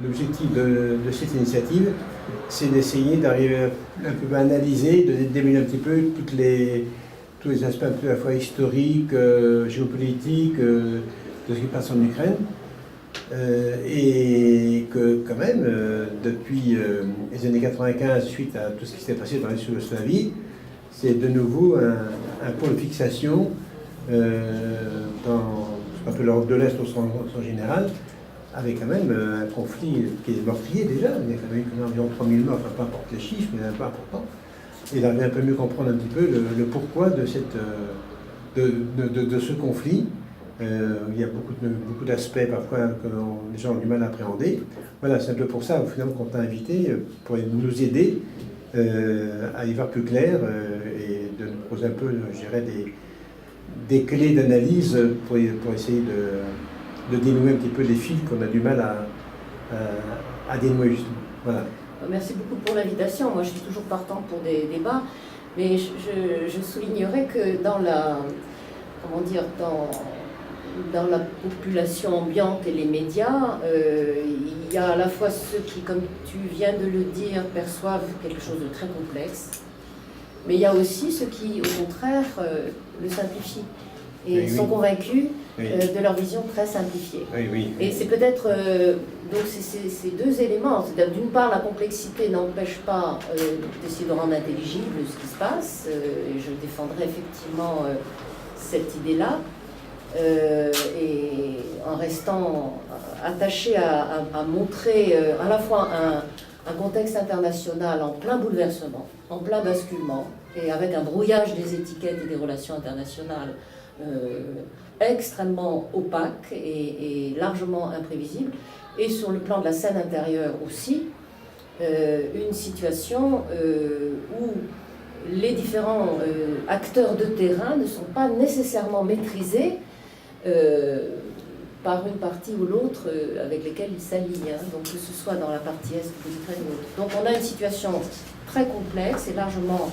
l'objectif de cette initiative, c'est d'essayer d'arriver un peu à analyser, de démêler un petit peu tous les aspects un peu à la fois historiques, géopolitiques, de ce qui se passe en Ukraine. Et que quand même, depuis les années 95, suite à tout ce qui s'est passé dans l'ex-Yougoslavie, c'est de nouveau un point de fixation dans ce qu'on appelle l'Europe de l'Est au sens général, avec quand même un conflit qui est meurtrier déjà. Il y a quand même eu environ 3000 morts, enfin peu importe les chiffres, mais c'est pas important. Et d'arriver un peu mieux comprendre un petit peu le pourquoi de ce conflit. Il y a beaucoup d'aspects parfois que les gens ont du mal à appréhender. Voilà, c'est un peu pour ça finalement qu'on t'a invité, pour nous aider à y voir plus clair et de nous poser un peu, je dirais, des clés d'analyse pour essayer de dénouer un petit peu les fils qu'on a du mal à dénouer justement. Voilà. Merci beaucoup pour l'invitation. Moi, je suis toujours partant pour des débats, mais je soulignerai que dans la population ambiante et les médias, il y a à la fois ceux qui, comme tu viens de le dire, perçoivent quelque chose de très complexe, mais il y a aussi ceux qui, au contraire, le simplifient et sont convaincus de leur vision très simplifiée. Et c'est peut-être donc ces deux éléments. D'une part, la complexité n'empêche pas d'essayer de rendre intelligible ce qui se passe, et je défendrai effectivement cette idée-là. Et en restant attaché à montrer à la fois un contexte international en plein bouleversement, en plein basculement, et avec un brouillage des étiquettes et des relations internationales extrêmement opaque et largement imprévisible, et sur le plan de la scène intérieure aussi, une situation où les différents acteurs de terrain ne sont pas nécessairement maîtrisés par une partie ou l'autre avec lesquelles ils s'allient, hein, donc que ce soit dans la partie est de l'Ukraine ou autre. Donc on a une situation très complexe et largement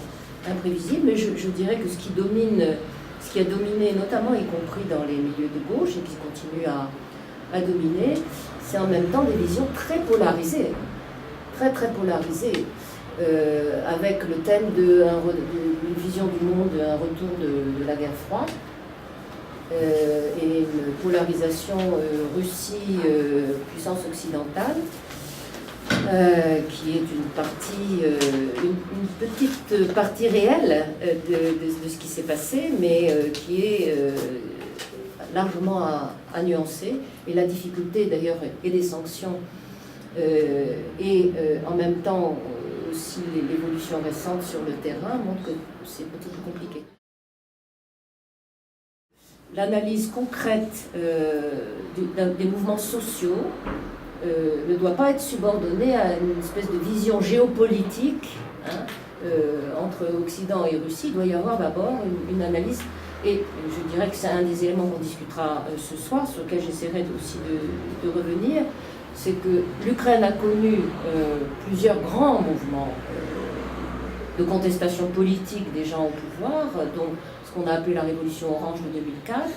imprévisible, mais je dirais que ce qui a dominé, notamment y compris dans les milieux de gauche, et qui continue à dominer, c'est en même temps des visions très polarisées, très polarisées, avec le thème d'une vision du monde, un retour de la guerre froide, et une polarisation Russie puissance occidentale, qui est une petite partie réelle de ce qui s'est passé, mais qui est largement à nuancer. Et la difficulté d'ailleurs et des sanctions et en même temps aussi l'évolution récente sur le terrain montre que c'est beaucoup plus compliqué. L'analyse concrète des mouvements sociaux ne doit pas être subordonnée à une espèce de vision géopolitique, hein, entre Occident et Russie. Il doit y avoir d'abord une analyse, et je dirais que c'est un des éléments qu'on discutera ce soir, sur lequel j'essaierai aussi de revenir, c'est que l'Ukraine a connu plusieurs grands mouvements de contestation politique des gens au pouvoir, dont ce qu'on a appelé la Révolution orange de 2004.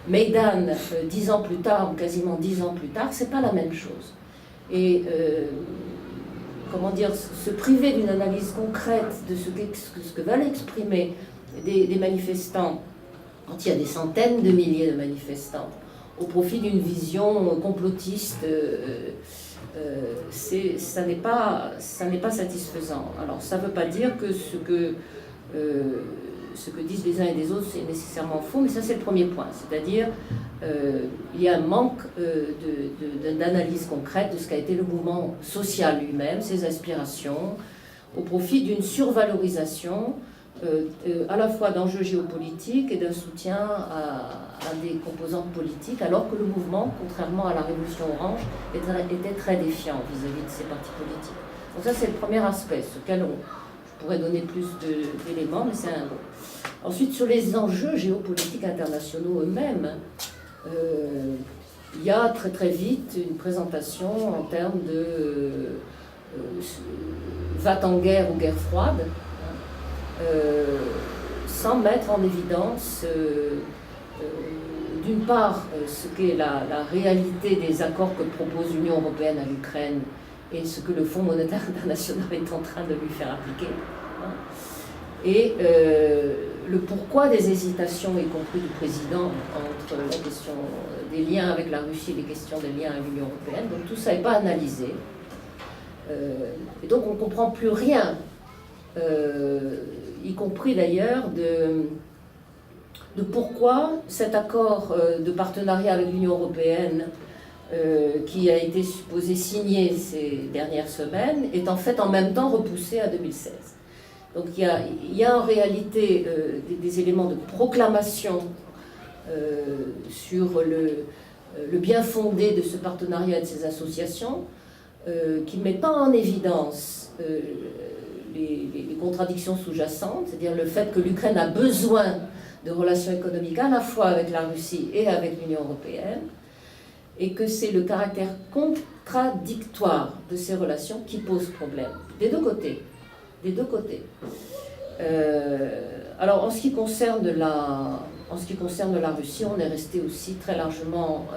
Maïdan, 10 ans plus tard, ou quasiment 10 ans plus tard, c'est pas la même chose. Et comment dire, se priver d'une analyse concrète de ce que veulent exprimer des manifestants, quand il y a des centaines de milliers de manifestants, au profit d'une vision complotiste, ça n'est pas satisfaisant. Alors ça ne veut pas dire que ce que disent les uns et les autres c'est nécessairement faux, mais ça c'est le premier point, c'est-à-dire il y a un manque d'analyse concrète de ce qu'a été le mouvement social lui-même, ses aspirations, au profit d'une survalorisation à la fois d'enjeux géopolitiques et d'un soutien à des composantes politiques, alors que le mouvement, contrairement à la Révolution orange, était très défiant vis-à-vis de ces partis politiques. Donc ça c'est le premier aspect, sur lequel je pourrais donner plus d'éléments, mais c'est un bon. Ensuite, sur les enjeux géopolitiques internationaux eux-mêmes, il y a très vite une présentation en termes de va-t-en guerre ou guerre froide, sans mettre en évidence d'une part, ce qu'est la réalité des accords que propose l'Union européenne à l'Ukraine et ce que le Fonds monétaire international est en train de lui faire appliquer. Et le pourquoi des hésitations, y compris du président, entre la question des liens avec la Russie et les questions des liens avec l'Union européenne. Donc tout ça n'est pas analysé. Et donc on ne comprend plus rien, y compris d'ailleurs de pourquoi cet accord de partenariat avec l'Union européenne qui a été supposé signé ces dernières semaines est en fait en même temps repoussé à 2016. Donc il y a en réalité des éléments de proclamation sur le bien fondé de ce partenariat et de ces associations qui ne met pas en évidence les contradictions sous-jacentes, c'est-à-dire le fait que l'Ukraine a besoin de relations économiques à la fois avec la Russie et avec l'Union européenne, et que c'est le caractère contradictoire de ces relations qui pose problème, des deux côtés. Des deux côtés. Alors, en ce qui concerne la Russie, on est resté aussi très largement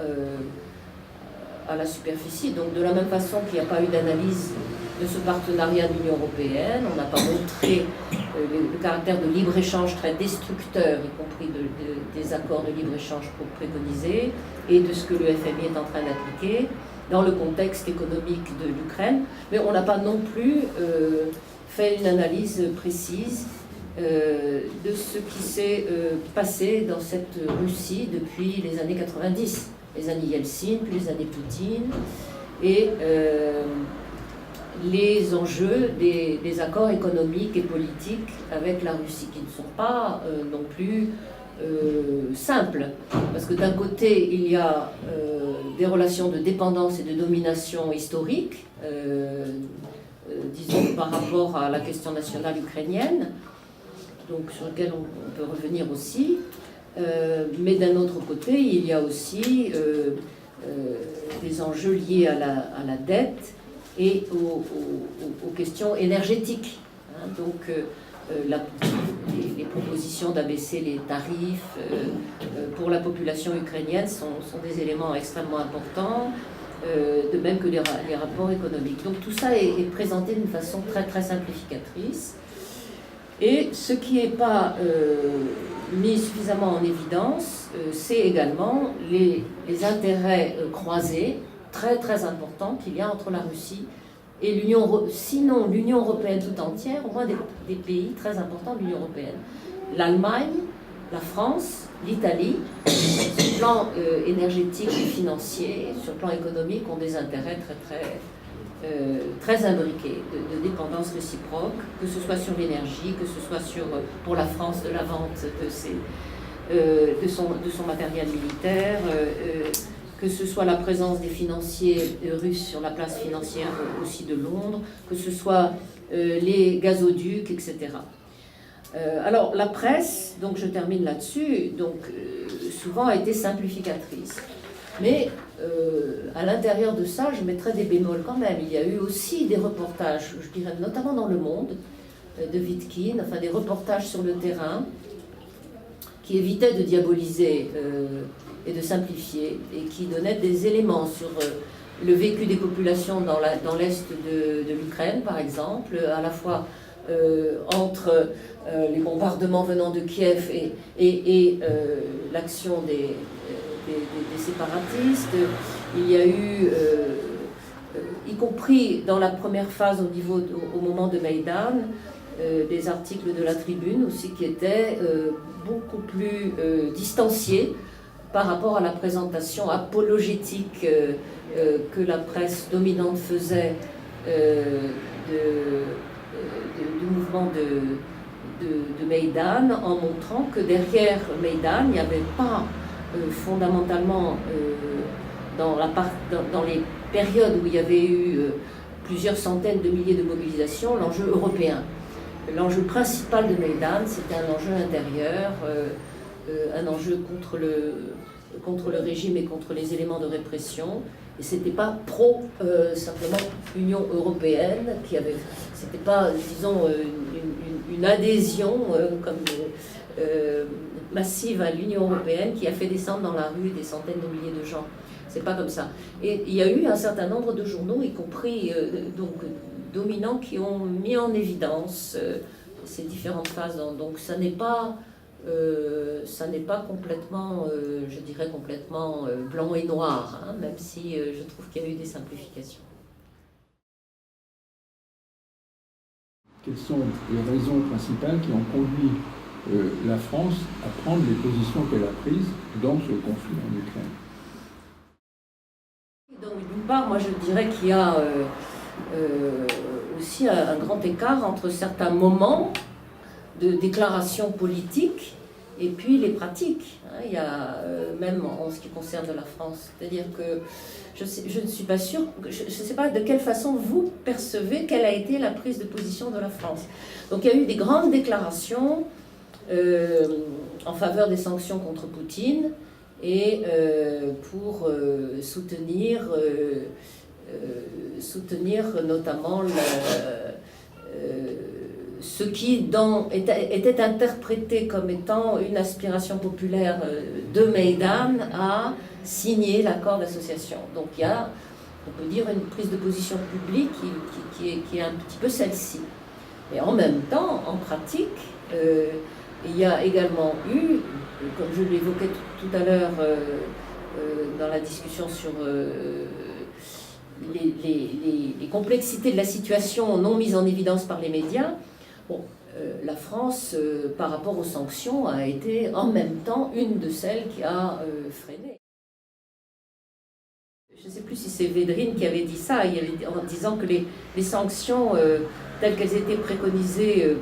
à la superficie. Donc, de la même façon qu'il n'y a pas eu d'analyse de ce partenariat de l'Union européenne, on n'a pas montré le caractère de libre-échange très destructeur, y compris des accords de libre-échange préconisés, et de ce que le FMI est en train d'appliquer dans le contexte économique de l'Ukraine. Mais on n'a pas non plus fait une analyse précise de ce qui s'est passé dans cette Russie depuis les années 90, les années Yeltsin, puis les années Poutine, et les enjeux des accords économiques et politiques avec la Russie, qui ne sont pas non plus simples. Parce que d'un côté, il y a des relations de dépendance et de domination historique, disons par rapport à la question nationale ukrainienne, donc sur lequel on peut revenir aussi. Mais d'un autre côté, il y a aussi des enjeux liés à la dette et aux questions énergétiques. Donc les propositions d'abaisser les tarifs pour la population ukrainienne sont des éléments extrêmement importants, de même que les rapports économiques. Donc tout ça est présenté d'une façon très, très simplificatrice. Et ce qui n'est pas mis suffisamment en évidence, c'est également les intérêts croisés très très importants qu'il y a entre la Russie et sinon l'Union européenne tout entière, au moins des pays très importants de l'Union européenne. L'Allemagne, la France, l'Italie, sur le plan énergétique et financier, sur le plan économique, ont des intérêts très imbriqués, de dépendance réciproque, que ce soit sur l'énergie, que ce soit pour la France, de la vente de son matériel militaire, que ce soit la présence des financiers russes sur la place financière aussi de Londres, que ce soit les gazoducs, etc. Alors la presse, donc je termine là-dessus, donc souvent a été simplificatrice. Mais à l'intérieur de ça, je mettrais des bémols quand même. Il y a eu aussi des reportages, je dirais notamment dans Le Monde, de Vitkine, enfin des reportages sur le terrain, qui évitaient de diaboliser et de simplifier, et qui donnaient des éléments sur le vécu des populations dans l'est de l'Ukraine, par exemple, à la fois entre les bombardements venant de Kiev et l'action des séparatistes. Il y a eu, y compris dans la première phase au moment de Maïdan, des articles de la Tribune aussi qui étaient beaucoup plus distanciés par rapport à la présentation apologétique que la presse dominante faisait du mouvement de Maïdan, en montrant que derrière Maïdan, il n'y avait pas fondamentalement dans les périodes où il y avait eu plusieurs centaines de milliers de mobilisations, l'enjeu européen. L'enjeu principal de Maïdan, c'était un enjeu intérieur, un enjeu contre le régime et contre les éléments de répression. Et ce n'était pas simplement Union européenne qui avait... C'était pas, disons, une adhésion massive à l'Union européenne qui a fait descendre dans la rue des centaines de milliers de gens. C'est pas comme ça. Et il y a eu un certain nombre de journaux, y compris dominants, qui ont mis en évidence ces différentes phases. Donc ça n'est pas complètement, je dirais complètement blanc et noir, hein, même si je trouve qu'il y a eu des simplifications. Quelles sont les raisons principales qui ont conduit la France à prendre les positions qu'elle a prises dans ce conflit en Ukraine? D'une part, moi je dirais qu'il y a aussi un grand écart entre certains moments de déclaration politique et puis les pratiques. Il y a même en ce qui concerne la France. C'est-à-dire que je ne suis pas sûre, je ne sais pas de quelle façon vous percevez quelle a été la prise de position de la France. Donc il y a eu des grandes déclarations en faveur des sanctions contre Poutine et pour soutenir notamment ce qui était interprété comme étant une aspiration populaire de Maïdan à signer l'accord d'association. Donc il y a, on peut dire, une prise de position publique qui est un petit peu celle-ci. Et en même temps, en pratique, il y a également eu, comme je l'évoquais tout à l'heure dans la discussion sur les complexités de la situation non mises en évidence par les médias, la France, par rapport aux sanctions, a été en même temps une de celles qui a freiné. Je ne sais plus si c'est Védrine qui avait dit ça, en disant que les sanctions, telles qu'elles étaient préconisées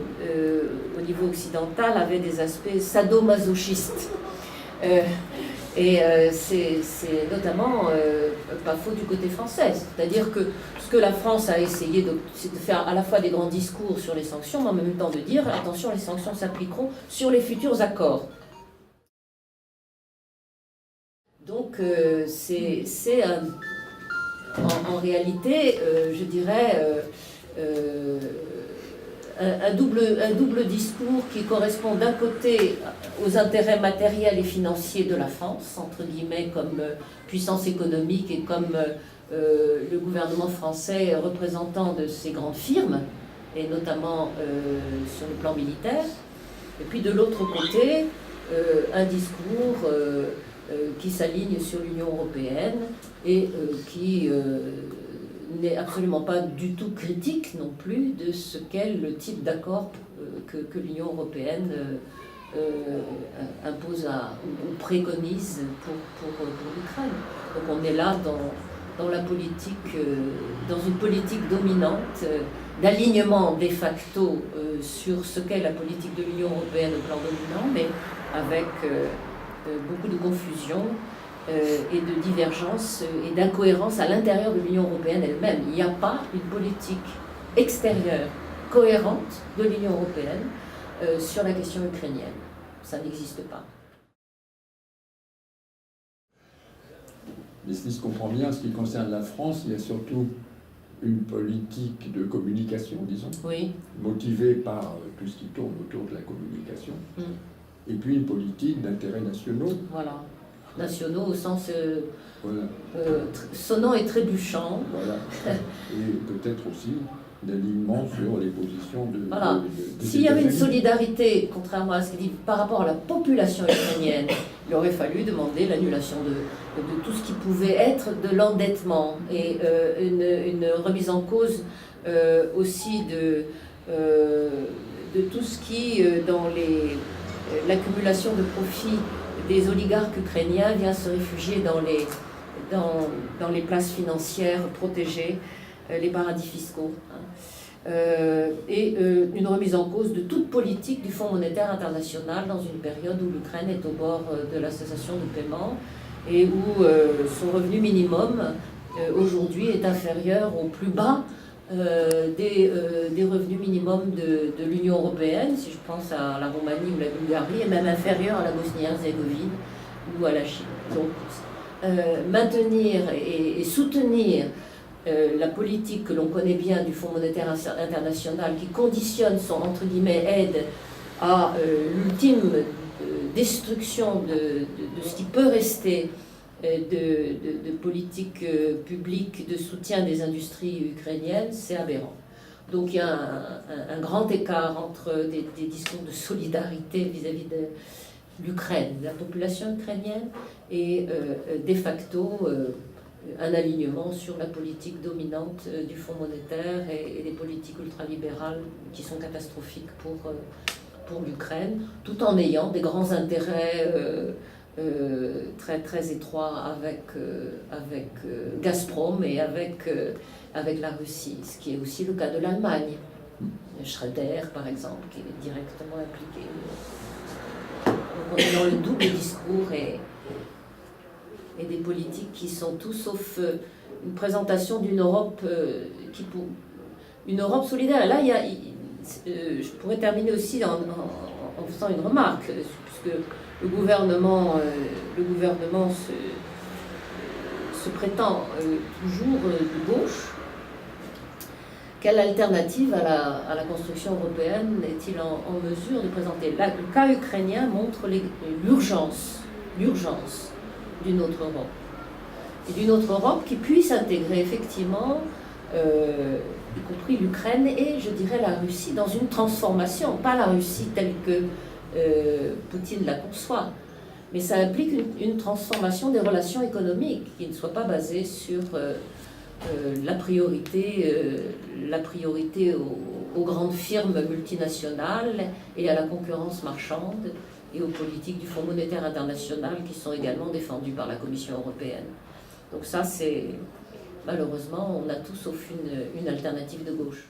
au niveau occidental, avaient des aspects sadomasochistes. Et c'est notamment pas faux du côté français. C'est-à-dire que ce que la France a essayé, c'est de faire à la fois des grands discours sur les sanctions, mais en même temps de dire, attention, les sanctions s'appliqueront sur les futurs accords. Donc en réalité, je dirais, un double discours qui correspond d'un côté aux intérêts matériels et financiers de la France, entre guillemets, comme puissance économique et comme le gouvernement français représentant de ces grandes firmes, et notamment sur le plan militaire, et puis de l'autre côté, un discours qui s'aligne sur l'Union européenne et qui n'est absolument pas du tout critique non plus de ce qu'est le type d'accord que l'Union européenne impose ou préconise pour l'Ukraine. Donc on est là dans la politique, dans une politique dominante d'alignement de facto sur ce qu'est la politique de l'Union européenne au plan dominant, mais avec beaucoup de confusion et de divergence et d'incohérence à l'intérieur de l'Union européenne elle-même. Il n'y a pas une politique extérieure cohérente de l'Union européenne sur la question ukrainienne. Ça n'existe pas. Mais si je comprends bien, en ce qui concerne la France, il y a surtout une politique de communication, disons, oui, motivée par tout ce qui tourne autour de la communication, et puis une politique d'intérêts nationaux. Voilà, nationaux au sens voilà. sonnant et trébuchant. Voilà. Et peut-être aussi d'alignement sur les positions de... Voilà. S'il y avait une solidarité, contrairement à ce qu'il dit, par rapport à la population ukrainienne, il aurait fallu demander l'annulation de tout ce qui pouvait être de l'endettement et une remise en cause aussi de tout ce qui, dans l'accumulation de profits des oligarques ukrainiens, vient se réfugier dans les places financières protégées, les paradis fiscaux. Et une remise en cause de toute politique du Fonds monétaire international dans une période où l'Ukraine est au bord de la cessation de paiement et où son revenu minimum aujourd'hui est inférieur au plus bas des revenus minimums de l'Union européenne, si je pense à la Roumanie ou la Bulgarie, et même inférieur à la Bosnie-Herzégovine ou à la Chine. Donc maintenir et soutenir la politique que l'on connaît bien du Fonds monétaire international, qui conditionne son, entre guillemets, aide à l'ultime destruction de ce qui peut rester de politique publique de soutien des industries ukrainiennes, c'est aberrant. Donc il y a un grand écart entre des discours de solidarité vis-à-vis de l'Ukraine, de la population ukrainienne, et de facto un alignement sur la politique dominante du Fonds monétaire et des politiques ultralibérales qui sont catastrophiques pour l'Ukraine, tout en ayant des grands intérêts très, très étroits avec Gazprom et avec la Russie, ce qui est aussi le cas de l'Allemagne. Schröder, par exemple, qui est directement impliqué. Donc on est dans le double discours et des politiques qui sont tout sauf une présentation d'une Europe une Europe solidaire. Et là, je pourrais terminer aussi en faisant une remarque, puisque le gouvernement se prétend toujours de gauche. Quelle alternative à la construction européenne est-il en mesure de présenter? Là, le cas ukrainien montre l'urgence d'une autre Europe. Et d'une autre Europe qui puisse intégrer effectivement, y compris l'Ukraine et, je dirais, la Russie, dans une transformation. Pas la Russie telle que Poutine la conçoit, mais ça implique une transformation des relations économiques qui ne soit pas basée sur la priorité aux grandes firmes multinationales et à la concurrence marchande et aux politiques du Fonds monétaire international qui sont également défendues par la Commission européenne. Donc ça, c'est malheureusement, on a tout sauf une alternative de gauche.